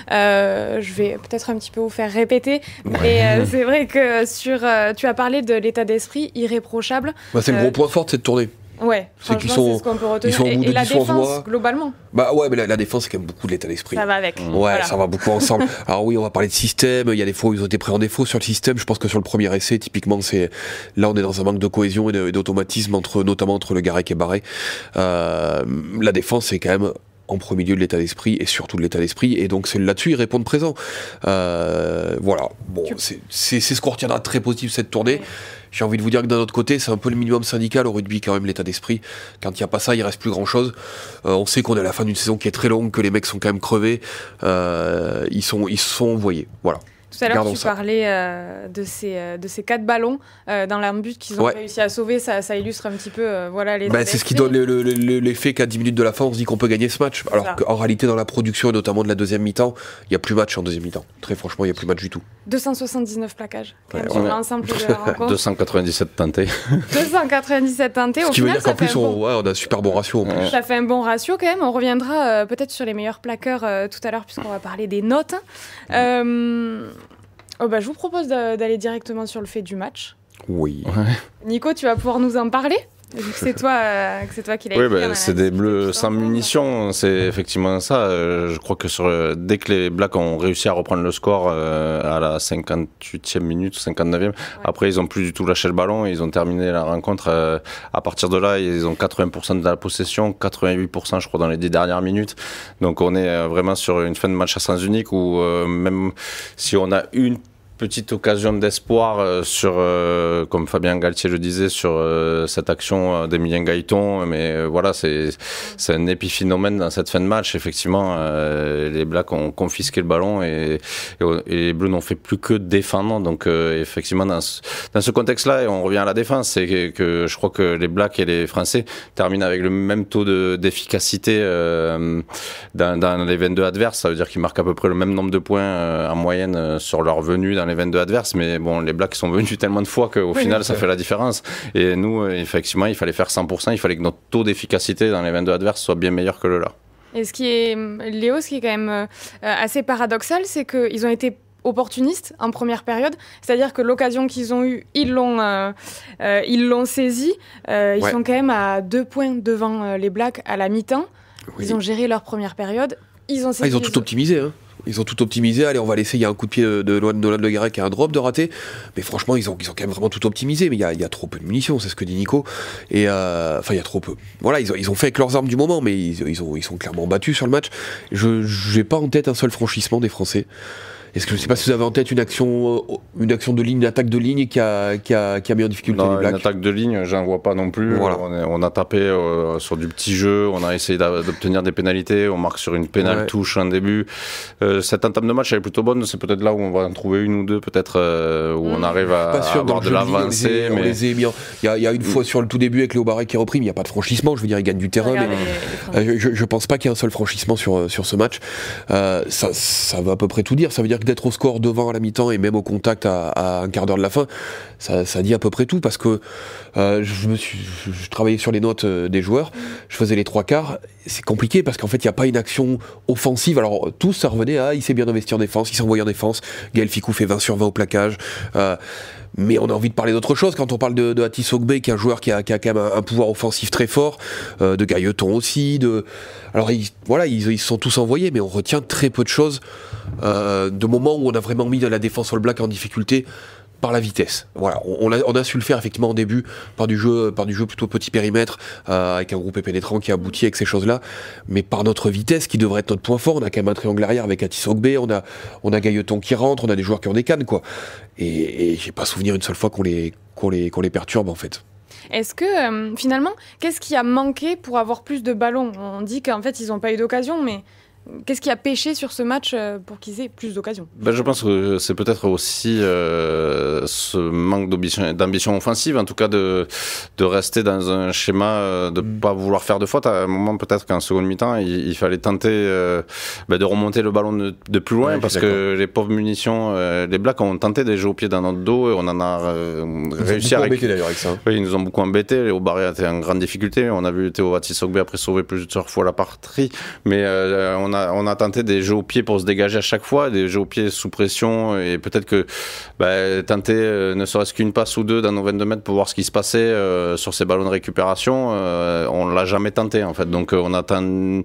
Je vais peut-être un petit peu vous faire répéter, mais c'est vrai que tu as parlé de l'état d'esprit irréprochable. C'est le gros point fort de cette tournée. Ouais, c'est qu'ils sont, c'est ce qu'on peut retenir. Ils sont au bout de la 10 11 défense, mois. globalement. Mais la défense, c'est quand même beaucoup de l'état d'esprit. Ça va avec. Ouais, voilà. ça va beaucoup ensemble. Alors oui, on va parler de système. Il y a des fois où ils ont été pris en défaut sur le système. Je pense que sur le premier essai, typiquement, là, on est dans un manque de cohésion et d'automatisme notamment entre Le Garec et Barré. La défense, c'est quand même en premier lieu de l'état d'esprit et surtout de l'état d'esprit, et donc c'est là-dessus ils répondent présent. Voilà, bon, c'est ce qu'on retiendra de très positif cette tournée. J'ai envie de vous dire que d'un autre côté, c'est un peu le minimum syndical au rugby quand même, l'état d'esprit. Quand il n'y a pas ça, il reste plus grand-chose. On sait qu'on est à la fin d'une saison qui est très longue, que les mecs sont quand même crevés. Ils sont envoyés, voilà. Tout à l'heure, tu parlais de ces 4 ballons dans l'arme but qu'ils ont réussi à sauver. Ça illustre un petit peu les. C'est ce qui donne l'effet qu'à 10 minutes de la fin, on se dit qu'on peut gagner ce match. Alors qu'en réalité, dans la production, et notamment de la deuxième mi-temps, il n'y a plus match en deuxième mi-temps. Très franchement, il n'y a plus match du tout. 279 plaquages sur l'ensemble de la rencontre. 297 tentés. 297 tentés. Ce qui veut dire qu'en plus, on a un super bon ratio. En plus. Ça fait un bon ratio quand même. On reviendra peut-être sur les meilleurs plaqueurs tout à l'heure, puisqu'on va parler des notes. Je vous propose d'aller directement sur le fait du match. Oui. Nico, tu vas pouvoir nous en parler, vu que c'est toi qui l'as écrit. Oui, c'est des Bleus sans munitions, c'est effectivement ça. Je crois que dès que les Blacks ont réussi à reprendre le score à la 58e minute, 59e, après ils n'ont plus du tout lâché le ballon, ils ont terminé la rencontre. À partir de là, ils ont 80% de la possession, 88% je crois dans les 10 dernières minutes. Donc on est vraiment sur une fin de match à sens unique où même si on a une petite occasion d'espoir comme Fabien Galtier le disait, sur cette action d'Emilien Gaëton, mais voilà, c'est un épiphénomène dans cette fin de match. Effectivement, les Blacks ont confisqué le ballon et les Bleus n'ont fait plus que défendre. Donc effectivement, dans ce contexte-là, et on revient à la défense, c'est que je crois que les Blacks et les Français terminent avec le même taux d'efficacité dans les 22 adverses. Ça veut dire qu'ils marquent à peu près le même nombre de points en moyenne sur leur venue dans les 22 adverses, mais bon, les Blacks sont venus tellement de fois qu'au final ça fait la différence. Et nous, effectivement, il fallait faire 100%, il fallait que notre taux d'efficacité dans les 22 adverses soit bien meilleur que le leur. Et ce qui est quand même assez paradoxal, c'est qu'ils ont été opportunistes en première période, c'est-à-dire que l'occasion qu'ils ont eue, ils l'ont saisie. Ils sont quand même à 2 points devant les Blacks à la mi-temps. Ils ont géré leur première période. Ils ont tout optimisé, hein. Ils ont tout optimisé. Allez, on va laisser. Il y a un coup de pied de Nolan Le Garec et un drop de raté. Mais franchement, ils ont quand même vraiment tout optimisé. Mais il y a trop peu de munitions, c'est ce que dit Nico. Et il y a trop peu. Voilà, ils ont fait avec leurs armes du moment, mais ils sont clairement battus sur le match. Je n'ai pas en tête un seul franchissement des Français. Est-ce que je ne sais pas si vous avez en tête une action de ligne, une attaque de ligne qui a mis en difficulté les Blacks? Une attaque de ligne, j'en vois pas non plus. Voilà. On a tapé sur du petit jeu, on a essayé d'obtenir des pénalités, on marque sur une pénale touche en début. Cette entame de match elle est plutôt bonne, c'est peut-être là où on va en trouver une ou deux, peut-être où on arrive à avoir de l'avancée. On les a mis. Il y a une fois sur le tout début avec Léo Barré qui est repris, mais il n'y a pas de franchissement. Je veux dire, il gagne du terrain, mais je pense pas qu'il y ait un seul franchissement sur ce match. Ça veut à peu près tout dire. Ça veut dire que d'être au score devant à la mi-temps et même au contact à un quart d'heure de la fin, ça dit à peu près tout, parce que je travaillais sur les notes des joueurs, je faisais les 3 quarts, c'est compliqué parce qu'en fait il n'y a pas une action offensive. Alors tous ça revenait à il s'est bien investi en défense, il s'est envoyé en défense, Gaël Fickou fait 20 sur 20 au plaquage, mais on a envie de parler d'autre chose quand on parle de Atis Ogbe, qui est un joueur qui a quand même un pouvoir offensif très fort, de Gailleton aussi, alors ils se sont tous envoyés, mais on retient très peu de choses, de moments où on a vraiment mis la défense sur le Black en difficulté par la vitesse. Voilà, on a su le faire effectivement en début par du jeu plutôt petit périmètre, avec un groupe pénétrant qui aboutit avec ces choses-là, mais par notre vitesse qui devrait être notre point fort. On a quand même un triangle arrière avec Atis Ogbe, on a Gailleton qui rentre, on a des joueurs qui ont des cannes, quoi. Et j'ai pas souvenir une seule fois qu'on les perturbe en fait. Est-ce que finalement, qu'est-ce qui a manqué pour avoir plus de ballons? On dit qu'en fait ils n'ont pas eu d'occasion, mais qu'est-ce qui a pêché sur ce match pour qu'ils aient plus d'occasions? Je pense que c'est peut-être aussi ce manque d'ambition offensive, en tout cas de rester dans un schéma de ne pas vouloir faire de faute. À un moment, peut-être qu'en seconde mi-temps, il fallait tenter de remonter le ballon de plus loin, parce que les pauvres munitions, les Blacks ont tenté de jouer au pied dans notre dos et on en a réussi à embêté d'ailleurs avec ça. Oui, ils nous ont beaucoup embêtés. Léo Barré a été en grande difficulté. On a vu Théo Atis Ogbe après sauver plusieurs fois la partie, mais on a tenté des jeux au pied pour se dégager à chaque fois, des jeux au pied sous pression, et peut-être que tenter ne serait-ce qu'une passe ou deux dans nos 22 mètres pour voir ce qui se passait sur ces ballons de récupération, on l'a jamais tenté en fait. Donc on a tenté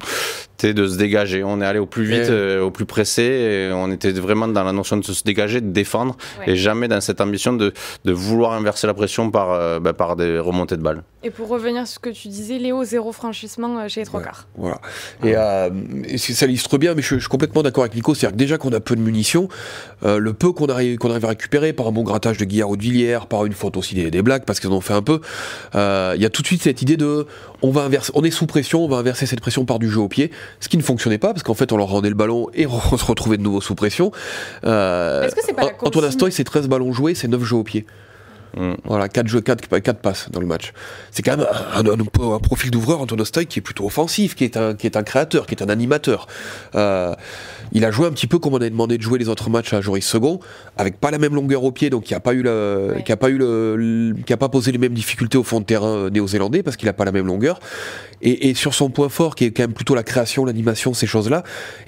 de se dégager, on est allé au plus vite, au plus pressé, et on était vraiment dans la notion de se dégager, de défendre, et jamais dans cette ambition de vouloir inverser la pression par des remontées de balles. Et pour revenir sur ce que tu disais, Léo, 0 franchissement chez les trois quarts. Voilà. Et ça illustre bien, mais je suis complètement d'accord avec Nico, c'est-à-dire que déjà qu'on a peu de munitions, le peu qu'on arrive à récupérer par un bon grattage de Guillard ou de Villiers, par une faute aussi des Blacks, parce qu'ils en ont fait un peu, il y a tout de suite cette idée de on est sous pression, on va inverser cette pression par du jeu au pied, ce qui ne fonctionnait pas, parce qu'en fait on leur rendait le ballon et on se retrouvait de nouveau sous pression. Est-ce que c'est pas la consigne ? Antoine Astoy, c'est 13 ballons joués, c'est 9 jeux au pied. Voilà, 4 passes dans le match. C'est quand même un profil d'ouvreur, Antoine Astoy, qui est plutôt offensif, qui est un créateur, qui est un animateur. Il a joué un petit peu comme on a demandé de jouer les autres matchs à Joris Second, avec pas la même longueur au pied, donc qui a pas posé les mêmes difficultés au fond de terrain néo-zélandais, parce qu'il a pas la même longueur. Et sur son point fort, qui est quand même plutôt la création, l'animation, ces choses-là,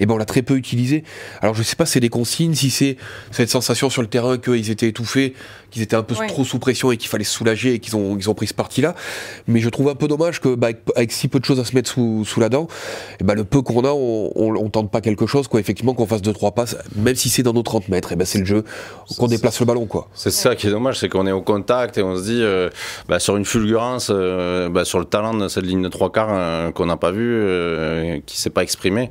on l'a très peu utilisé. Alors je sais pas si c'est des consignes, si c'est cette sensation sur le terrain qu'ils étaient étouffés, qu'ils étaient un peu trop sous pression et qu'il fallait se soulager et qu'ils ont pris ce parti-là. Mais je trouve un peu dommage que avec si peu de choses à se mettre sous la dent, le peu qu'on a, on tente pas quelque chose, quoi. Effectivement, qu'on fasse 2-3 passes, même si c'est dans nos 30 mètres, c'est le jeu, qu'on déplace le ballon, quoi. C'est ça qui est dommage, c'est qu'on est au contact et on se dit sur une fulgurance, sur le talent de cette ligne de 3 quarts qu'on n'a pas vu, qui s'est pas exprimé,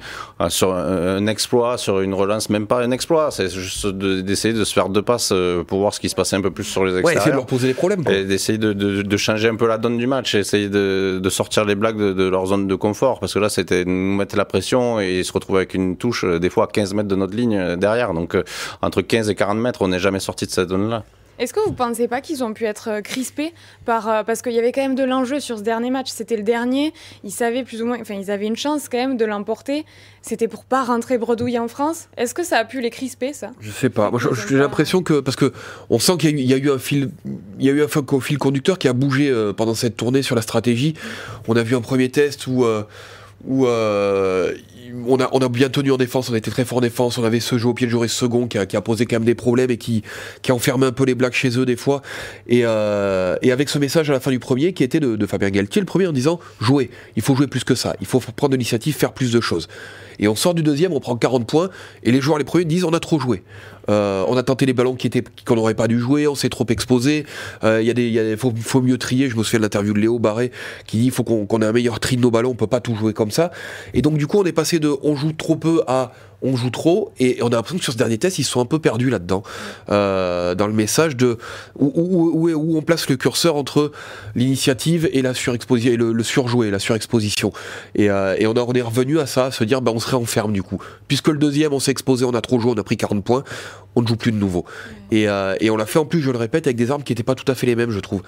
sur un exploit, sur une relance, même pas un exploit, c'est juste d'essayer de se faire 2 passes pour voir ce qui se passait un peu plus sur les extérieurs. Essayer de leur poser des problèmes, quoi. Et d'essayer de changer un peu la donne du match, essayer de sortir les Blacks de leur zone de confort, parce que là c'était nous mettre la pression et se retrouver avec une touche des fois à 15 mètres de notre ligne derrière, donc entre 15 et 40 mètres on n'est jamais sorti de cette zone là. Est-ce que vous ne pensez pas qu'ils ont pu être crispés parce qu'il y avait quand même de l'enjeu sur ce dernier match, c'était le dernier, ils savaient plus ou moins, ils avaient une chance quand même de l'emporter, c'était pour pas rentrer bredouille en France. Est-ce que ça a pu les crisper, ça ? Je sais pas, moi j'ai l'impression que, parce que on sent qu'il y a eu un fil conducteur qui a bougé pendant cette tournée sur la stratégie. On a vu un premier test où on a bien tenu en défense, on a été très fort en défense, on avait ce jeu au pied de Joris Second qui a posé quand même des problèmes et qui a enfermé un peu les Blacks chez eux des fois, et avec ce message à la fin du premier qui était de Fabien Galtier, le premier, en disant jouez, il faut jouer plus que ça, il faut prendre l'initiative, faire plus de choses. Et on sort du deuxième, on prend 40 points, et les joueurs, les premiers, disent on a trop joué. On a tenté les ballons qu'on n'aurait pas dû jouer, on s'est trop exposé, faut mieux trier. Je me souviens de l'interview de Léo Barré qui dit il faut qu'on ait un meilleur tri de nos ballons, on peut pas tout jouer comme ça. Et donc du coup on est passé de on joue trop peu à on joue trop, et on a l'impression que sur ce dernier test ils se sont un peu perdus là-dedans, dans le message de où on place le curseur entre l'initiative et la surexposition, et le surjoué, la surexposition, et on est revenu à ça, à se dire on se réenferme du coup, puisque le deuxième on s'est exposé, on a trop joué, on a pris 40 points, on ne joue plus de nouveau, et on l'a fait en plus, je le répète, avec des armes qui n'étaient pas tout à fait les mêmes, je trouve.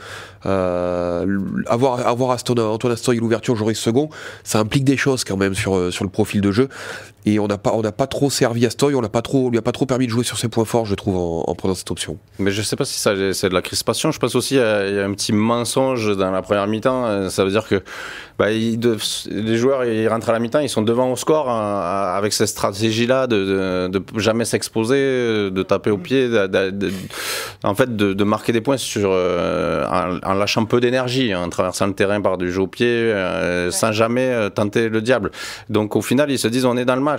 Avoir Antoine Astoy et l'ouverture Joris Second, ça implique des choses quand même sur le profil de jeu, et on n'a pas trop servi Astoy, on lui a pas trop permis de jouer sur ses points forts, je trouve, en prenant cette option. Mais je sais pas si ça c'est de la crispation, je pense aussi il y a un petit mensonge dans la première mi-temps, ça veut dire que les joueurs ils rentrent à la mi-temps, ils sont devant au score avec cette stratégie là de jamais s'exposer, de taper au pied, en fait de marquer des points en lâchant peu d'énergie, en traversant le terrain par du jeu au pied, sans jamais tenter le diable. Donc au final ils se disent on est dans le match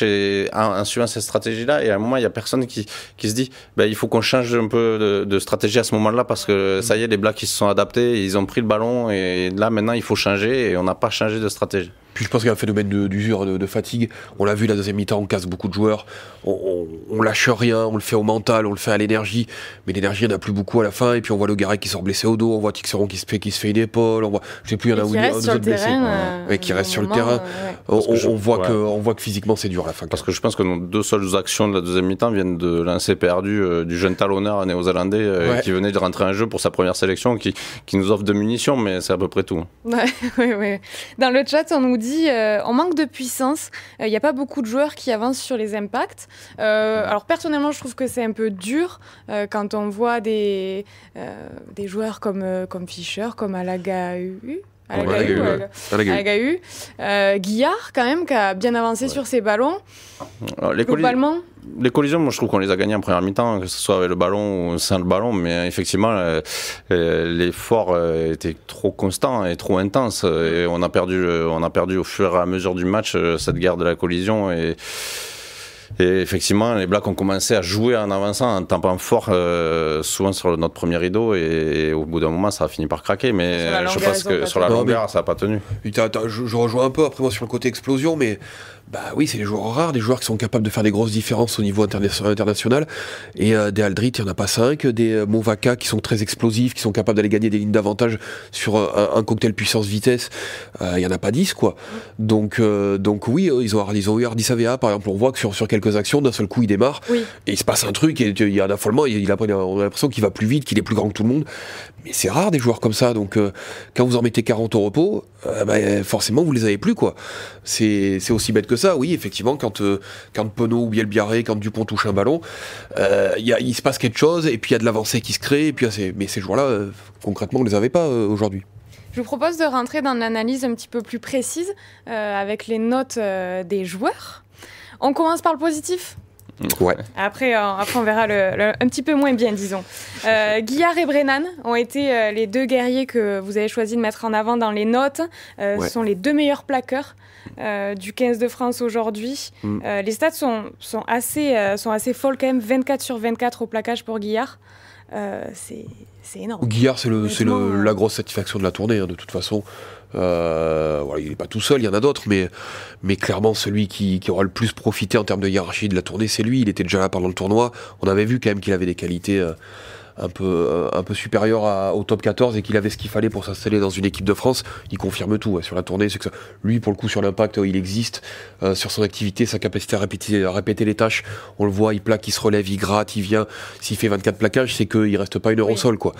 et en suivant cette stratégie là, et à un moment il y a personne qui se dit il faut qu'on change un peu de stratégie à ce moment là, parce que ça y est, les Blacks ils se sont adaptés, ils ont pris le ballon, et là maintenant il faut changer, et on n'a pas changé de stratégie. Puis je pense qu'il y a un phénomène d'usure, de fatigue. On l'a vu la deuxième mi-temps, on casse beaucoup de joueurs, on lâche rien, on le fait au mental, on le fait à l'énergie, mais l'énergie il n'y en a plus beaucoup à la fin, et puis on voit le Garec qui sort blessé au dos, on voit Tixeron qui se fait une épaule, on voit, je sais plus, il y en a un autre blessé, qui reste sur le terrain. On voit que physiquement c'est dur à la fin. Parce que je pense que nos 2 seules actions de la deuxième mi-temps viennent de lancer perdu du jeune talonneur néo-zélandais qui venait de rentrer en jeu pour sa première sélection, qui nous offre de munitions, mais c'est à peu près tout. Ouais. Dans le chat on nous dit on manque de puissance, il n'y a pas beaucoup de joueurs qui avancent sur les impacts. Alors personnellement je trouve que c'est un peu dur quand on voit des joueurs comme Fischer, comme Alaga à la Gahu. Guillard, quand même, qui a bien avancé sur ses ballons. Alors, les collisions, moi je trouve qu'on les a gagnées en première mi-temps, que ce soit avec le ballon ou sans le ballon, mais effectivement l'effort était trop constant et trop intense et on a perdu au fur et à mesure du match cette guerre de la collision et effectivement, les Blacks ont commencé à jouer en avançant, en tapant fort, souvent sur notre premier rideau, et au bout d'un moment, ça a fini par craquer. Mais je pense que sur la longueur, ça n'a pas tenu. Je rejoins un peu après moi sur le côté explosion, mais bah oui, c'est des joueurs rares, des joueurs qui sont capables de faire des grosses différences au niveau international. Et des Aldrit, il n'y en a pas 5. Des Movaka qui sont très explosifs, qui sont capables d'aller gagner des lignes d'avantage sur un cocktail puissance-vitesse. Il n'y en a pas 10, quoi. Donc oui, ils ont eu Ardis Avea, par exemple. On voit que sur quelques actions, d'un seul coup, il démarre. Oui. Et il se passe un truc, et il y a un affolement. On a l'impression qu'il va plus vite, qu'il est plus grand que tout le monde. Mais c'est rare des joueurs comme ça. Donc quand vous en mettez 40 au repos, forcément, vous les avez plus, quoi. C'est aussi bête que ça. Oui, effectivement, quand Penaud ou Bielbiarré, quand Dupont touche un ballon, il se passe quelque chose, et puis il y a de l'avancée qui se crée, et puis mais ces joueurs-là, concrètement, on ne les avait pas aujourd'hui. Je vous propose de rentrer dans l'analyse un petit peu plus précise, avec les notes des joueurs. On commence par le positif ? Ouais. Après, on verra un petit peu moins bien, disons. Guillard et Brennan ont été les deux guerriers que vous avez choisi de mettre en avant dans les notes. Ce sont les deux meilleurs plaqueurs du 15 de France aujourd'hui. Les stats sont assez folles quand même. 24 sur 24 au plaquage pour Guillard. C'est énorme. Guillard, c'est la grosse satisfaction de la tournée, hein, de toute façon. Voilà, il n'est pas tout seul, il y en a d'autres, mais clairement celui qui aura le plus profité en termes de hiérarchie de la tournée, c'est lui. Il était déjà là pendant le tournoi. On avait vu quand même qu'il avait des qualités un peu supérieur au top 14 et qu'il avait ce qu'il fallait pour s'installer dans une équipe de France. Il confirme tout sur la tournée. C'est que lui, pour le coup, sur l'impact, il existe. Sur son activité, sa capacité à répéter les tâches, on le voit, il plaque, il se relève, il gratte, il vient. S'il fait 24 plaquages, c'est qu'il reste pas une heure au sol, quoi.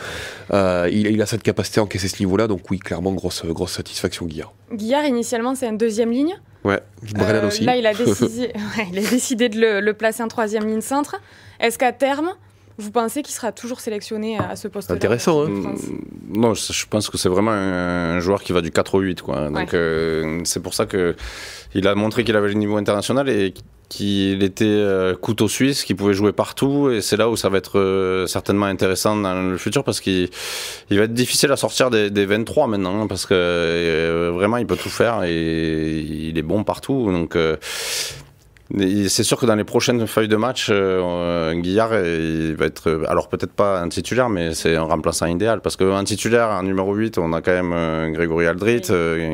Il a cette capacité à encaisser ce niveau-là, donc oui, clairement, grosse satisfaction, Guillard. Guillard, initialement, c'est un deuxième ligne. Ouais, Brennan aussi. Là, il a décidé de le placer en troisième ligne centre. Est-ce qu'à terme, vous pensez qu'il sera toujours sélectionné à ce poste-là? Intéressant, hein. Non, je pense que c'est vraiment un joueur qui va du 4 au 8, quoi. Donc, c'est pour ça qu'il a montré qu'il avait le niveau international et qu'il était couteau suisse, qu'il pouvait jouer partout. Et c'est là où ça va être certainement intéressant dans le futur, parce qu'il va être difficile à sortir des 23 maintenant, hein, parce que vraiment, il peut tout faire et il est bon partout. Donc... c'est sûr que dans les prochaines feuilles de match, Guillard il va être, alors peut-être pas un titulaire, mais c'est un remplaçant idéal, parce qu'un titulaire, un numéro 8, on a quand même Grégory Aldrit,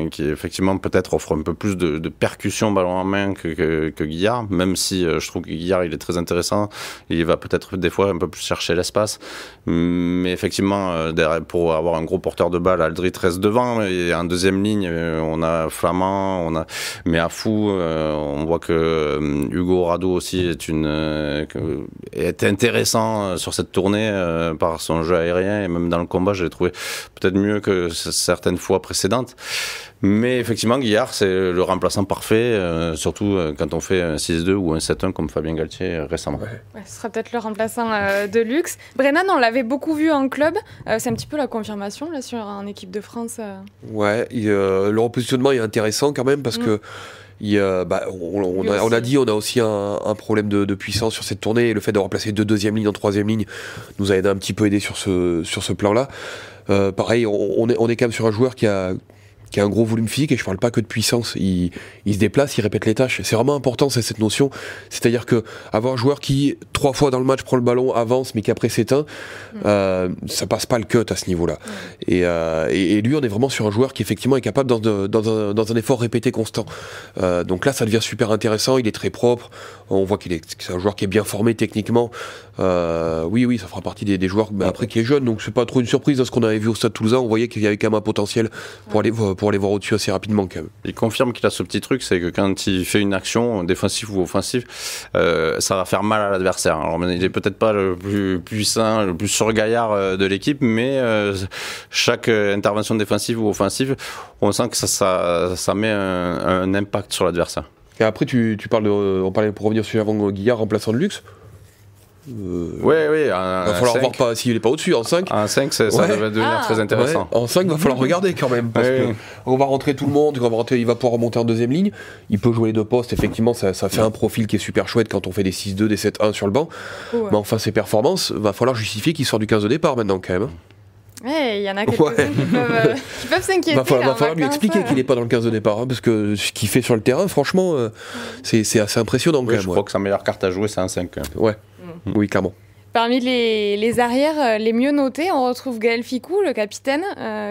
qui effectivement peut-être offre un peu plus de percussion ballon en main que Guillard, même si je trouve que Guillard il est très intéressant, il va peut-être des fois un peu plus chercher l'espace, mais effectivement pour avoir un gros porteur de balle, Aldrit reste devant, et en deuxième ligne on a Flamand, on a Meafou, on voit que Hugo Rado aussi est intéressant sur cette tournée par son jeu aérien, et même dans le combat je l'ai trouvé peut-être mieux que certaines fois précédentes. Mais effectivement, Guillard, c'est le remplaçant parfait, surtout quand on fait un 6-2 ou un 7-1 comme Fabien Galtier récemment. Ouais, ce sera peut-être le remplaçant de luxe. Brennan, on l'avait beaucoup vu en club. C'est un petit peu la confirmation là, sur en équipe de France. Ouais, le repositionnement est intéressant quand même, parce que on a dit, on a aussi un problème de puissance sur cette tournée, et le fait d'avoir placé 2 deuxième lignes en troisième ligne nous a un petit peu aidé sur ce plan-là. Pareil, on est quand même sur un joueur qui a un gros volume physique, et je parle pas que de puissance, il se déplace, il répète les tâches, c'est vraiment important, c'est cette notion, c'est-à-dire que avoir un joueur qui 3 fois dans le match prend le ballon, avance, mais qui après s'éteint, ça passe pas le cut à ce niveau-là. Et lui, on est vraiment sur un joueur qui effectivement est capable dans un effort répété constant. Donc là, ça devient super intéressant, il est très propre, on voit que c'est un joueur qui est bien formé techniquement. Oui, ça fera partie des joueurs, après qui est jeune, donc c'est pas trop une surprise dans ce qu'on avait vu au Stade Toulousain, on voyait qu'il y avait quand même un potentiel pour aller voir au-dessus assez rapidement quand même. Il confirme qu'il a ce petit truc, c'est que quand il fait une action défensive ou offensive, ça va faire mal à l'adversaire. Alors il est peut-être pas le plus puissant, le plus surgaillard de l'équipe, mais chaque intervention défensive ou offensive, on sent que ça met un impact sur l'adversaire. Et après on parlait, pour revenir sur avant Guillard, remplaçant de luxe. Oui. Il va falloir voir s'il n'est pas au-dessus. En 5, ça devrait devenir très intéressant. En 5, il va falloir regarder quand même. Parce qu'on va rentrer tout le monde, il va pouvoir remonter en deuxième ligne. Il peut jouer les 2 postes. Effectivement, ça fait un profil qui est super chouette quand on fait des 6-2, des 7-1 sur le banc. Mais enfin, ses performances, il va falloir justifier qu'il sort du 15 de départ maintenant quand même. Il y en a quelques-uns qui peuvent s'inquiéter. Il va falloir lui expliquer qu'il n'est pas dans le 15 de départ, parce que ce qu'il fait sur le terrain, franchement, c'est assez impressionnant quand même. Je crois que sa meilleure carte à jouer, c'est un 5. Oui, clairement. Parmi les arrières les mieux notés, on retrouve Gaël Fickou, le capitaine,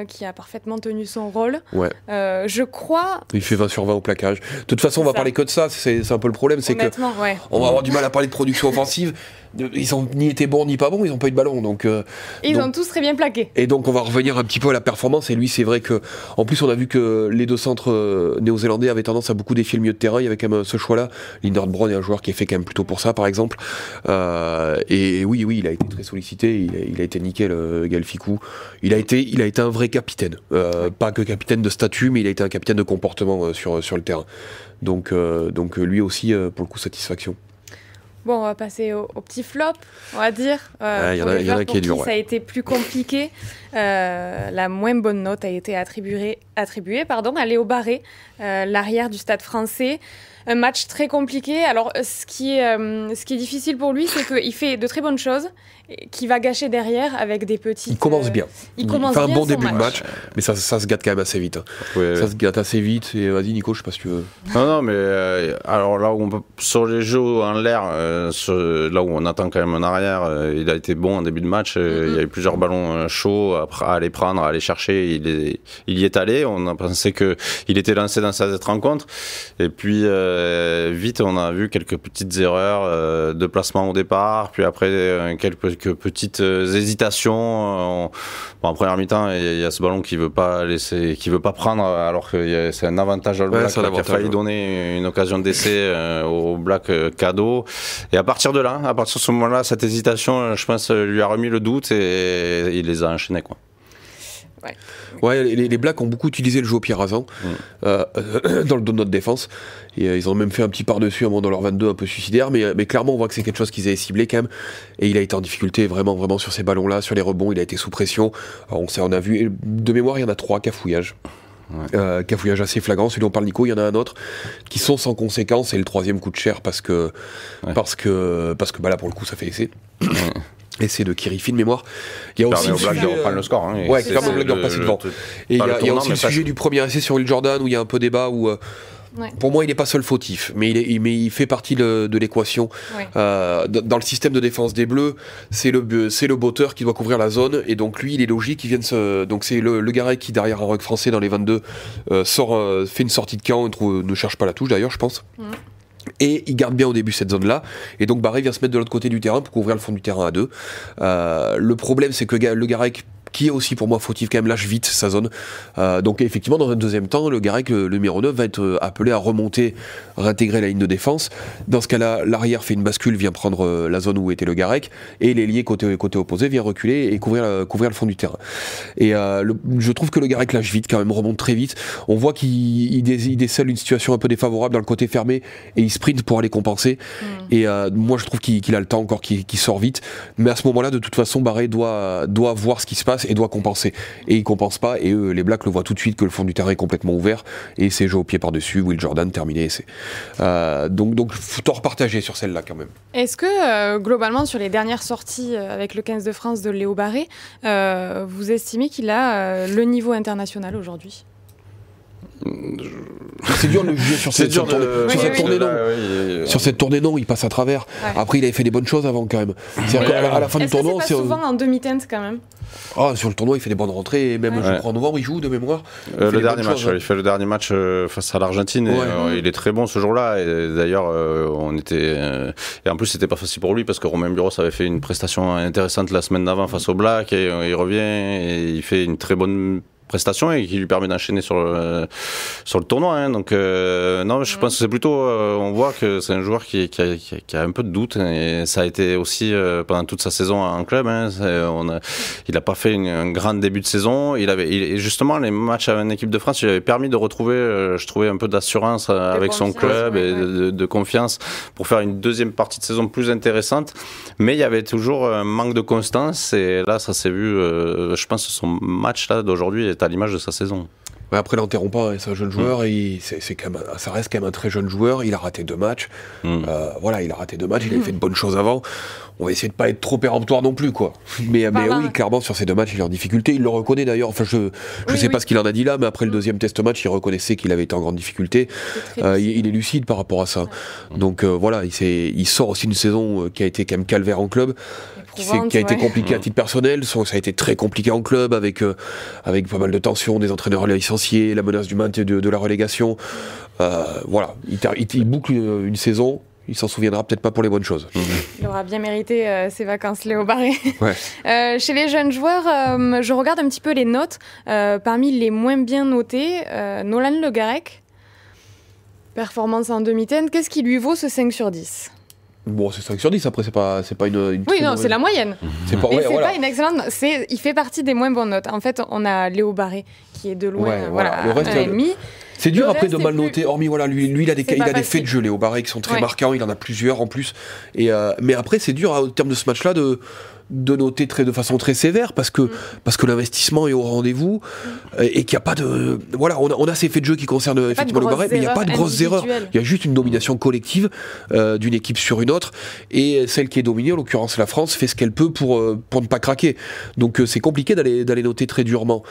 qui a parfaitement tenu son rôle. Je crois... Il fait 20 sur 20 au plaquage. De toute façon, on va parler que de ça, c'est un peu le problème, c'est on va avoir du mal à parler de production offensive. Ils ont ni été bons ni pas bons, ils n'ont pas eu de ballon. Ils ont tous très bien plaqué. Et donc on va revenir un petit peu à la performance. Et lui, c'est vrai que, en plus, on a vu que les 2 centres néo-zélandais avaient tendance à beaucoup défier le milieu de terrain. Il y avait quand même ce choix-là. Lindert Brown est un joueur qui est fait quand même plutôt pour ça, par exemple. Et oui, il a été très sollicité. Il a été nickel, Gaël Fickou. Il a été un vrai capitaine. Pas que capitaine de statut, mais il a été un capitaine de comportement sur le terrain. Donc lui aussi, pour le coup, satisfaction. Bon, on va passer au petit flop, on va dire. Il y en a un qui est dur. Ça a été plus compliqué. La moins bonne note a été attribuée à Léo Barré, l'arrière du Stade Français. Un match très compliqué. Alors, ce qui est difficile pour lui, c'est qu'il fait de très bonnes choses, qu'il va gâcher derrière avec des petites... Il commence bien. Il fait un bon début de match, mais ça se gâte quand même assez vite. Ça se gâte assez vite. Et vas-y, Nico, je sais pas si tu veux... Non, mais alors là où on peut, sur les jeux en l'air, là où on attend quand même un arrière, il a été bon en début de match. Il y a eu plusieurs ballons chauds à aller prendre, à aller chercher. Il y est allé. On a pensé qu'il était lancé dans cette rencontre. Et puis... vite, on a vu quelques petites erreurs de placement au départ, puis après quelques petites hésitations. En première mi-temps, il y a ce ballon qui veut pas prendre, alors que c'est un avantage au Black qui a failli donner une occasion d'essai au Black cadeau. Et à partir de ce moment-là, cette hésitation, je pense, lui a remis le doute et il les a enchaînés, quoi. Les Blacks ont beaucoup utilisé le jeu au pied rasant dans le dos de notre défense. Et ils ont même fait un petit par-dessus dans leur 22 un peu suicidaire, mais clairement on voit que c'est quelque chose qu'ils avaient ciblé quand même. Et il a été en difficulté vraiment sur ces ballons-là, sur les rebonds, il a été sous pression. Alors, on a vu, de mémoire, il y en a 3 cafouillages. Cafouillage assez flagrant, celui dont on parle Nico, il y en a un autre qui sont sans conséquence, et le 3e coûte cher parce que là pour le coup ça fait essai. Essai de Kirifi de mémoire. Il y a aussi le Black de reprendre le score. Clairement le Black de repasser devant. Et il y a aussi le sujet du premier essai sur Will Jordan où il y a un peu débat où pour moi il n'est pas seul fautif, mais il fait partie de l'équation. Dans le système de défense des Bleus, c'est le botteur qui doit couvrir la zone, et donc lui il est logique, donc c'est le Garec qui derrière un ruck français dans les 22 fait une sortie de camp, ne cherche pas la touche d'ailleurs je pense. Et il garde bien au début cette zone-là, et donc Barré vient se mettre de l'autre côté du terrain pour couvrir le fond du terrain à 2. Le problème c'est que le Garec, qui est aussi pour moi fautif quand même, lâche vite sa zone. Donc effectivement dans un deuxième temps, le Garec, le numéro 9, va être appelé à remonter, réintégrer la ligne de défense. Dans ce cas-là, l'arrière fait une bascule, vient prendre la zone où était le Garec, et l'ailier côté opposé vient reculer et couvrir le fond du terrain. Et je trouve que le Garec lâche vite quand même, remonte très vite. On voit qu'il décèle une situation un peu défavorable dans le côté fermé, et il sprint pour aller compenser. Et moi je trouve qu'il a le temps encore, qu'il sort vite, mais à ce moment-là de toute façon Barré doit voir ce qui se passe et doit compenser, et il compense pas, et eux, les Blacks le voient tout de suite que le fond du terrain est complètement ouvert, et c'est jeu au pied par-dessus, Will Jordan terminé, donc faut en repartager sur celle-là quand même. Est-ce que globalement sur les dernières sorties avec le 15 de France de Léo Barré, vous estimez qu'il a le niveau international aujourd'hui? C'est dur de le juger sur cette tournée, non. Sur cette tournée, non, il passe à travers. Après, il avait fait des bonnes choses avant quand même. À la fin du tournoi, c'est pas souvent en demi-teinte quand même. Sur le tournoi, il fait des bonnes rentrées, et même je crois en novembre, il joue de mémoire. Il fait le dernier match face à l'Argentine, et il est très bon ce jour-là. Et d'ailleurs, et en plus, c'était pas facile pour lui parce que Romain Buros avait fait une prestation intéressante la semaine d'avant face au Black, et il revient et il fait une très bonne prestations et qui lui permet d'enchaîner sur le tournoi. Hein. Donc non, je pense que c'est plutôt, on voit que c'est un joueur qui a un peu de doute et ça a été aussi pendant toute sa saison en club. Hein. Il n'a pas fait un grand début de saison. Justement, les matchs avec une équipe de France, il avait permis de retrouver, je trouvais, un peu d'assurance avec son club et de confiance pour faire une deuxième partie de saison plus intéressante. Mais il y avait toujours un manque de constance et là, ça s'est vu. Je pense que son match là d'aujourd'hui est à l'image de sa saison. Mais après, l'interrompt pas, c'est un jeune joueur, ça reste quand même un très jeune joueur. Il a raté 2 matchs. Voilà, il a raté 2 matchs, il avait fait de bonnes choses avant. On va essayer de pas être trop péremptoire non plus, quoi. Mais oui, clairement, sur ces 2 matchs, il est en difficulté. Il le reconnaît d'ailleurs. Enfin, je sais pas ce qu'il en a dit là, mais après le deuxième test match, il reconnaissait qu'il avait été en grande difficulté. Il est lucide par rapport à ça. Donc voilà, il sort aussi d'une saison qui a été quand même calvaire en club. Qui a été compliqué à titre personnel, ça a été très compliqué en club avec pas mal de tensions, des entraîneurs licenciés, la menace du maintien de la relégation. Voilà, il boucle une saison. Il s'en souviendra peut-être pas pour les bonnes choses. Il aura bien mérité ses vacances, Léo Barré. Chez les jeunes joueurs, je regarde un petit peu les notes. Parmi les moins bien notés, Nolan Le Garec, performance en demi-teinte. Qu'est-ce qui lui vaut ce 5 sur 10 ? Bon, c'est 5 sur 10, après, c'est pas une oui, non, c'est la moyenne. C'est pas, pas une excellente. Il fait partie des moins bonnes notes. En fait, on a Léo Barré, qui est de loin, le reste, 1,5. C'est dur après de mal noter, hormis lui il a des faits de jeu, Léo Barré, qui sont très marquants, il en a plusieurs en plus. Mais après, c'est dur, au terme de ce match-là, de noter de façon très sévère parce que l'investissement est au rendez-vous et qu'il n'y a pas de... Voilà, on a ces faits de jeu qui concernent effectivement le Barret, mais il n'y a pas de grosses erreurs. Il y a juste une domination collective d'une équipe sur une autre et celle qui est dominée, en l'occurrence la France, fait ce qu'elle peut pour ne pas craquer. Donc c'est compliqué d'aller noter très durement.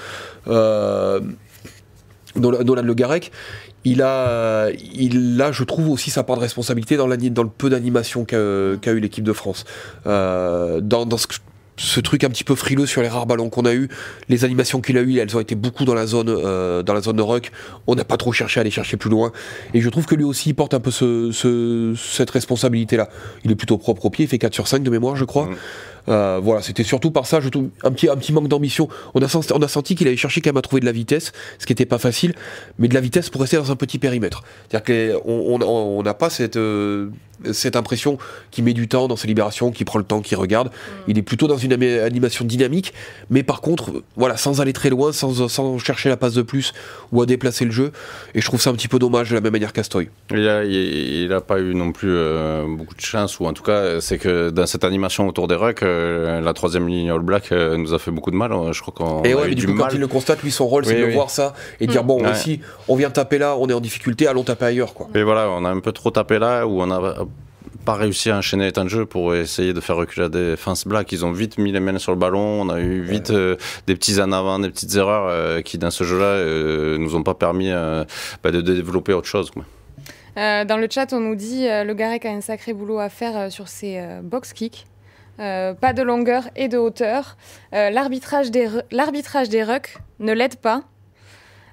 Nolan Le Garec, il a, je trouve, aussi sa part de responsabilité dans le peu d'animation qu'a eu l'équipe de France. Dans ce truc un petit peu frileux sur les rares ballons qu'on a eu, les animations qu'il a eues, elles ont été beaucoup dans la zone de ruck. On n'a pas trop cherché à aller chercher plus loin. Et je trouve que lui aussi, il porte un peu cette responsabilité-là. Il est plutôt propre au pied, il fait 4 sur 5 de mémoire, je crois. Voilà, c'était surtout par ça, je trouve, un petit manque d'ambition. On a senti qu'il avait cherché quand même à trouver de la vitesse, ce qui n'était pas facile, mais de la vitesse pour rester dans un petit périmètre. C'est-à-dire qu'on n'a pas cette impression qu'il met du temps dans ses libérations, qu'il prend le temps, qu'il regarde. Il est plutôt dans une animation dynamique, mais par contre, voilà, sans aller très loin, sans chercher la passe de plus ou à déplacer le jeu. Et je trouve ça un petit peu dommage de la même manière qu'Astoy. Il n'a pas eu non plus beaucoup de chance, ou en tout cas, c'est que dans cette animation autour des rucks, la troisième ligne All Black nous a fait beaucoup de mal. Je crois qu'on a eu du coup, quand il le constate, lui, son rôle, c'est de voir ça et dire bon, ici, on vient taper là, on est en difficulté, allons taper ailleurs, quoi. Et voilà, on a un peu trop tapé là, où on n'a pas réussi à enchaîner les temps de jeu pour essayer de faire reculer la défense Black. Ils ont vite mis les mains sur le ballon, on a eu vite des petits en avant, des petites erreurs qui, dans ce jeu-là, nous ont pas permis de développer autre chose, quoi. Dans le chat, on nous dit Le Garec a un sacré boulot à faire sur ses box kicks. Pas de longueur et de hauteur. L'arbitrage des rucks ne l'aide pas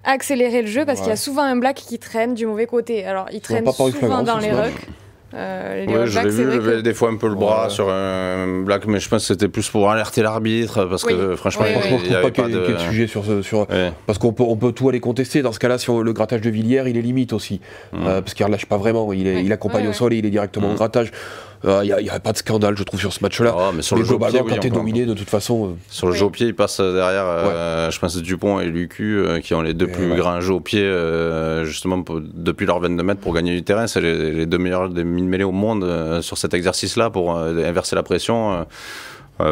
à accélérer le jeu parce qu'il y a souvent un Black qui traîne du mauvais côté. Alors, il traîne souvent dans les rucks. Je l'ai vu lever des fois un peu le bras sur un Black, mais je pense que c'était plus pour alerter l'arbitre parce que franchement, je trouve pas qu'il y ait de sujet sur parce qu'on peut tout aller contester. Dans ce cas-là, sur le grattage de Villiers, il est limite aussi parce qu'il ne relâche pas vraiment. Il accompagne au sol et il est directement au grattage. Il n'y a pas de scandale, je trouve, sur ce match-là. Mais sur le jeu au pied, quand t'es dominé, de toute façon. Sur le jeu au pied, il passe derrière, je pense, Dupont et Lucu, qui ont les deux plus grands jeux au pied, justement, depuis leurs 22 mètres pour gagner du terrain. C'est les deux meilleurs des mine-mêlées au monde sur cet exercice-là pour inverser la pression.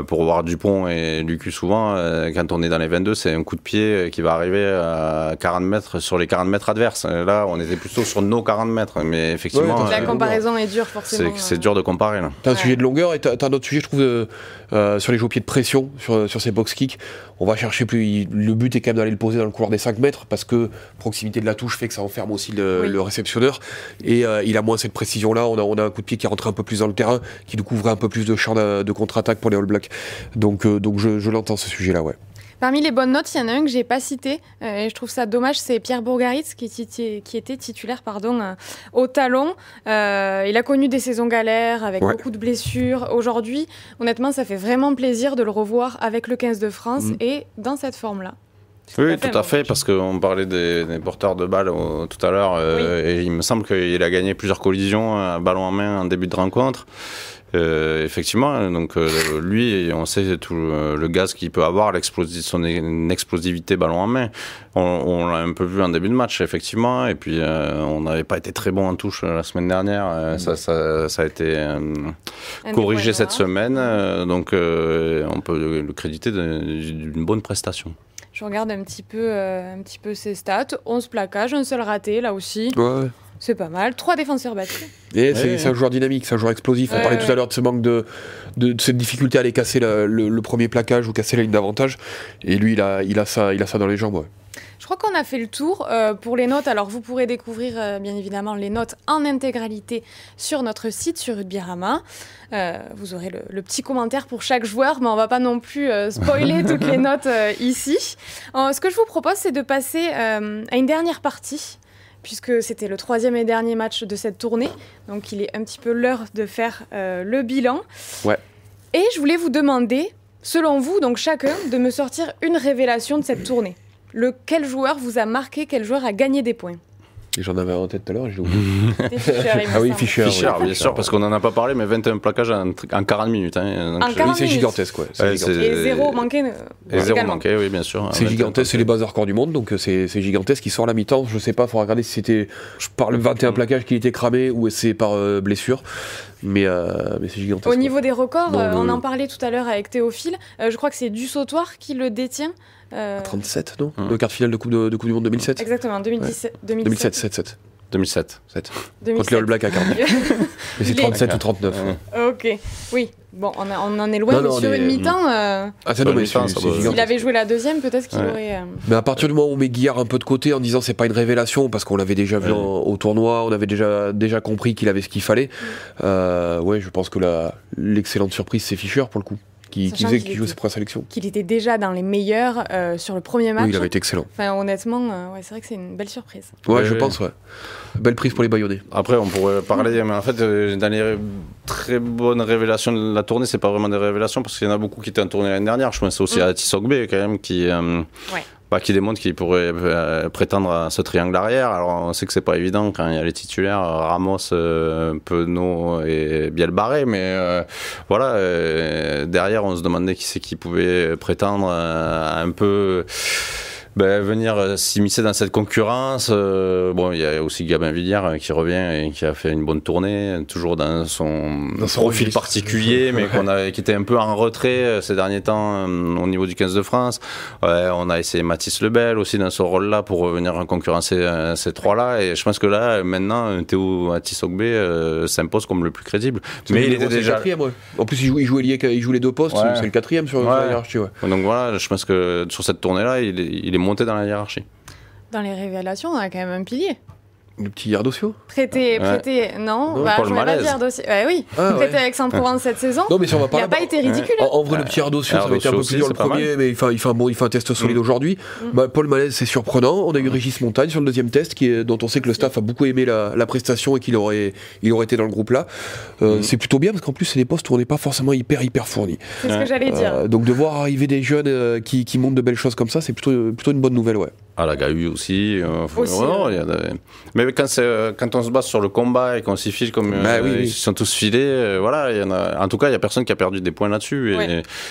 Pour voir Dupont et Lucu souvent, quand on est dans les 22, c'est un coup de pied qui va arriver à 40 mètres sur les 40 mètres adverses. Là, on était plutôt sur nos 40 mètres, mais effectivement... la comparaison est dure, forcément. C'est dur de comparer, là. T'as un sujet de longueur et t'as un autre sujet, je trouve, sur les jeux au pied de pression, sur ces box kicks. On va chercher plus... Le but est quand même d'aller le poser dans le couloir des 5 mètres, parce que proximité de la touche fait que ça enferme aussi le réceptionneur. Et il a moins cette précision-là. On a un coup de pied qui rentre un peu plus dans le terrain, qui nous couvre un peu plus de champ de contre-attaque pour les All Blacks. Donc je l'entends, ce sujet-là, ouais. Parmi les bonnes notes, il y en a un que j'ai pas cité, et je trouve ça dommage, c'est Pierre Bourgaritz qui était titulaire au Talon. Il a connu des saisons galères avec beaucoup de blessures. Aujourd'hui, honnêtement, ça fait vraiment plaisir de le revoir avec le 15 de France et dans cette forme-là. Oui, tout à fait, parce qu'on parlait des porteurs de balles tout à l'heure, et il me semble qu'il a gagné plusieurs collisions, ballon en main en début de rencontre. Effectivement, donc lui, on sait tout le gaz qu'il peut avoir, son explosivité ballon en main. On l'a un peu vu en début de match, effectivement, et puis on n'avait pas été très bon en touche la semaine dernière. Ça a été corrigé cette semaine, donc on peut le créditer d'une bonne prestation. Je regarde un petit peu ses stats. 11 plaquages, un seul raté, là aussi. Ouais. C'est pas mal. 3 défenseurs battus. Et c'est un joueur dynamique, c'est un joueur explosif. On parlait tout à l'heure de ce manque de cette difficulté à aller casser le premier plaquage ou casser la ligne d'avantage. Et lui, il a ça dans les jambes. Ouais. Je crois qu'on a fait le tour pour les notes. Alors, vous pourrez découvrir, bien évidemment, les notes en intégralité sur notre site, sur Rugbyarama. Vous aurez le petit commentaire pour chaque joueur, mais on ne va pas non plus spoiler toutes les notes ici. Ce que je vous propose, c'est de passer à une dernière partie, puisque c'était le 3e et dernier match de cette tournée. Donc, il est un petit peu l'heure de faire le bilan. Ouais. Et je voulais vous demander, selon vous, donc chacun, de me sortir une révélation de cette tournée. Quel joueur vous a marqué, quel joueur a gagné des points? J'en avais en tête tout à l'heure, je l'ai oublié. Fischer, Fischer, bien sûr, parce qu'on n'en a pas parlé, mais 21 plaquages en 40 minutes. En 40 minutes. C'est gigantesque, ouais. Et 0 manqué. Et 0 manqué, oui, bien sûr. C'est gigantesque, c'est les bas records du monde, donc c'est gigantesque. Il sort la mi-temps, je sais pas, il faudra regarder si c'était par le 21 plaquages qui était cramé ou c'est par blessure. Mais c'est gigantesque. Au niveau des records, on en parlait tout à l'heure avec Théophile. Je crois que c'est Du Sautoir qui le détient. 37, non Le quart de finale de coupe du Monde 2007. Exactement, 2017. 2007. Contre les All Blacks à Cardiff. Mais c'est 37 ou 39. Ok, oui. Bon, on en est loin, mais sur une mi-temps, s'il avait joué la deuxième, peut-être qu'il aurait... Mais à partir du moment où on met Guillard un peu de côté en disant c'est pas une révélation, parce qu'on l'avait déjà vu au tournoi, on avait déjà compris qu'il avait ce qu'il fallait, je pense que l'excellente surprise c'est Fischer pour le coup. Qui jouait ses premières sélections. Qu'il était déjà dans les meilleurs sur le premier match. Oui, il avait été excellent. Enfin, honnêtement, c'est vrai que c'est une belle surprise. Ouais, je pense, ouais. Belle prise pour les Bayonnais. Après, on pourrait parler, mais en fait, dans les très bonnes révélations de la tournée, c'est pas vraiment des révélations, parce qu'il y en a beaucoup qui étaient en tournée l'année dernière. Je pense aussi à Tissogbe, quand même, qui démontre qu'il pourrait prétendre à ce triangle arrière. Alors on sait que c'est pas évident quand il y a les titulaires Ramos, Penaud et Bielbarré, mais derrière on se demandait qui c'est qui pouvait prétendre à un peu venir s'immiscer dans cette concurrence. Il y a aussi Gabin Villiers qui revient et qui a fait une bonne tournée, toujours dans son profil particulier, mais qui était un peu en retrait ces derniers temps au niveau du 15 de France. On a essayé Mathis Lebel aussi dans ce rôle-là pour venir concurrencer ces trois-là, et je pense que là, maintenant, Théo Tissogbe s'impose comme le plus crédible. Mais il était déjà... Le 4e, ouais. En plus, il joue les deux postes, c'est le 4e sur la hiérarchie. Ouais. Donc voilà, je pense que sur cette tournée-là, il est monté dans la hiérarchie. Dans les révélations, on a quand même un pilier. Le petit Ardosio prêté, non, je ne vais pas dire Ardosio. Prêté avec Aix-en-Provence cette saison. Non, mais si on va il n'a pas été ridicule. En vrai, le petit Ardosio, ça va être un peu plus dur le premier, mais il fait un test solide aujourd'hui. Paul Malaise, c'est surprenant. On a eu Régis Montagne sur le deuxième test, dont on sait que le staff a beaucoup aimé la prestation et qu'il aurait été dans le groupe là. C'est plutôt bien, parce qu'en plus, c'est des postes où on n'est pas forcément hyper fournis. C'est ce que j'allais dire. Donc de voir arriver des jeunes qui montrent de belles choses comme ça, c'est plutôt une bonne nouvelle, ouais. À la GAU aussi. Mais quand on se base sur le combat et qu'on s'y file comme ils sont tous filés, y en a, en tout cas, il n'y a personne qui a perdu des points là-dessus.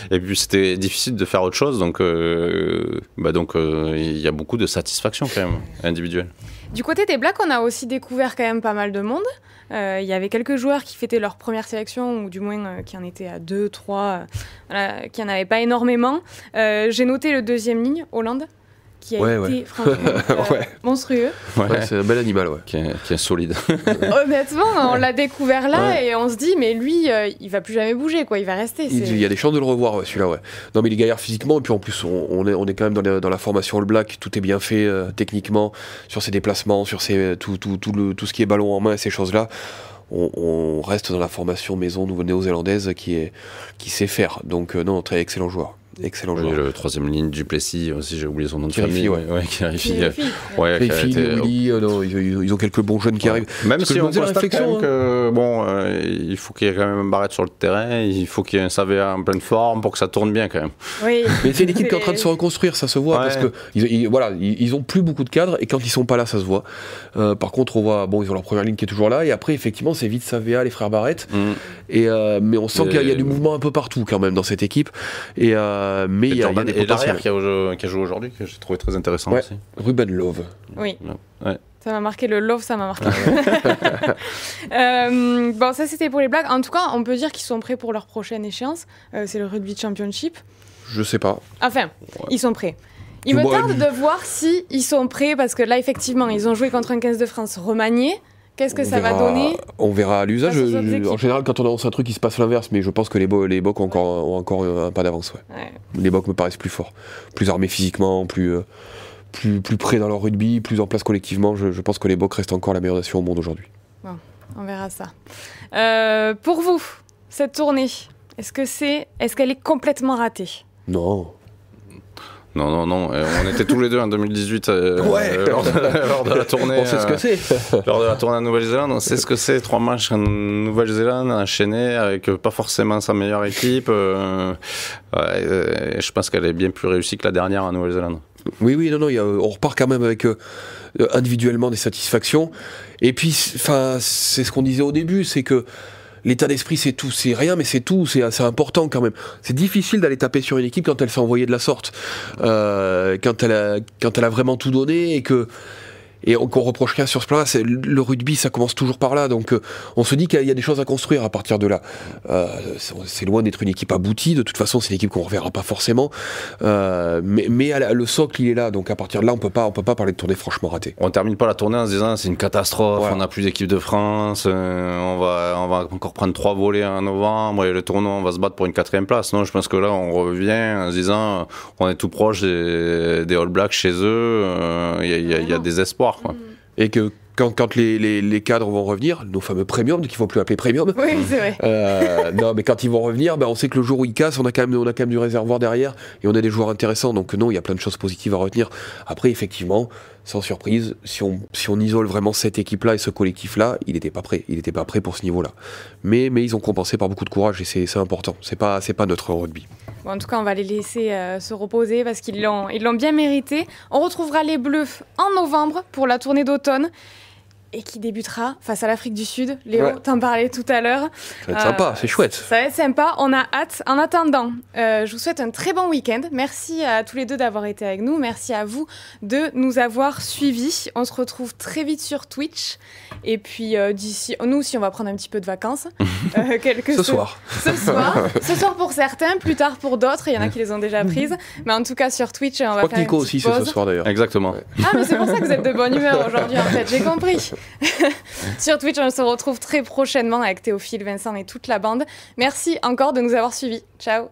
Et puis c'était difficile de faire autre chose, donc il y a beaucoup de satisfaction quand même individuelle. Du côté des Blacks, on a aussi découvert quand même pas mal de monde. Il y avait quelques joueurs qui fêtaient leur première sélection, ou du moins qui en étaient à 2, 3, qui n'en avaient pas énormément. J'ai noté le deuxième ligne, Hollande, qui a été franchement monstrueux. C'est un bel animal, qui est solide. Honnêtement, on l'a découvert là et on se dit, mais lui, il va plus jamais bouger, quoi. Il va rester. Il y a des chances de le revoir, celui-là, ouais. Non, mais il est gaillard physiquement, et puis en plus, on est quand même dans la formation All Black, tout est bien fait techniquement, sur ses déplacements, sur tout ce qui est ballon en main et ces choses-là. On reste dans la formation maison néo-zélandaise qui sait faire. Donc, non, très excellent joueur. Excellent joueur. Le troisième ligne, Duplessis aussi, j'ai oublié son nom de famille. Kirifi, ils ont quelques bons jeunes qui arrivent. Même si on constate quand même que il faut qu'il y ait quand même un Barrette sur le terrain, il faut qu'il y ait un Savea en pleine forme pour que ça tourne bien quand même. Oui. Mais c'est une équipe qui est en train de se reconstruire, ça se voit, parce que ils ont plus beaucoup de cadres et quand ils sont pas là, ça se voit. Par contre, on voit, ils ont leur première ligne qui est toujours là et après, effectivement, c'est vite Savea, les frères Barrette. Mais on sent qu'il y a du mouvement un peu partout quand même dans cette équipe. Mais il y a des potentiels. L'arrière qui a joué aujourd'hui, que j'ai trouvé très intéressant aussi. Ruben Love. Oui. Ouais. Ça m'a marqué, le love, ça m'a marqué. Ça c'était pour les blagues. En tout cas, on peut dire qu'ils sont prêts pour leur prochaine échéance. C'est le Rugby Championship. Je sais pas. Enfin, ils sont prêts. Il me tarde de voir si ils sont prêts, parce que là, effectivement, ils ont joué contre un 15 de France remanié. Qu'est-ce que ça va donner? On verra à l'usage. En général, quand on annonce un truc, il se passe l'inverse, mais je pense que les Bocs ont encore un pas d'avance. Ouais. Les Bocs me paraissent plus forts, plus armés physiquement, plus près dans leur rugby, plus en place collectivement. Je pense que les Bocs restent encore la meilleure nation au monde aujourd'hui. Bon, on verra ça. Pour vous, cette tournée, est-ce qu'elle est complètement ratée? Non. Non. On était tous les deux en 2018 lors de la tournée. On sait ce que c'est. Lors de la tournée en Nouvelle-Zélande, on sait ce que c'est. 3 matchs en Nouvelle-Zélande enchaînés avec pas forcément sa meilleure équipe. Je pense qu'elle est bien plus réussie que la dernière en Nouvelle-Zélande. Oui, on repart quand même avec individuellement des satisfactions. Et puis, c'est ce qu'on disait au début, c'est que l'état d'esprit, c'est tout, c'est rien, mais c'est tout, c'est assez important quand même. C'est difficile d'aller taper sur une équipe quand elle s'est envoyée de la sorte, quand elle a vraiment tout donné et qu'on reproche rien sur ce plan-là. Le rugby, ça commence toujours par là, donc on se dit qu'il y a des choses à construire à partir de là. C'est loin d'être une équipe aboutie, de toute façon c'est une équipe qu'on ne reverra pas forcément, mais le socle il est là, donc à partir de là on peut pas parler de tournée franchement ratée. On termine pas la tournée en se disant c'est une catastrophe, on n'a plus d'équipe de France, on va encore prendre 3 volets en novembre et le tournoi on va se battre pour une 4e place. Non, je pense que là on revient en se disant on est tout proche des All Blacks chez eux, il y a des espoirs. Quoi. Et que quand les cadres vont revenir, nos fameux premium, qu'il ne faut plus appeler premium. Oui, c'est vrai. Non, mais quand ils vont revenir, on sait que le jour où ils cassent, on a quand même du réservoir derrière et on a des joueurs intéressants. Donc non, il y a plein de choses positives à retenir. Après, effectivement, sans surprise, si on isole vraiment cette équipe-là et ce collectif-là, il n'était pas prêt. Il n'était pas prêt pour ce niveau-là. Mais ils ont compensé par beaucoup de courage et c'est important. C'est pas neutre rugby. Bon, en tout cas, on va les laisser se reposer parce qu'ils l'ont bien mérité. On retrouvera les Bleus en novembre pour la tournée d'automne. Et qui débutera face à l'Afrique du Sud. Léo, t'en parlais tout à l'heure. Ça va être sympa, c'est chouette. Ça va être sympa, on a hâte. En attendant, je vous souhaite un très bon week-end. Merci à tous les deux d'avoir été avec nous. Merci à vous de nous avoir suivis. On se retrouve très vite sur Twitch. Et puis d'ici, nous aussi, on va prendre un petit peu de vacances. Ce soir. Ce soir pour certains, plus tard pour d'autres. Il y en a qui les ont déjà prises. Mais en tout cas, sur Twitch, on va faire une petite pause. Nico aussi, c'est ce soir d'ailleurs. Exactement. Ouais. Ah, mais c'est pour ça que vous êtes de bonne humeur aujourd'hui, en fait. J'ai compris. Sur Twitch, on se retrouve très prochainement avec Théophile, Vincent et toute la bande. Merci encore de nous avoir suivis. Ciao.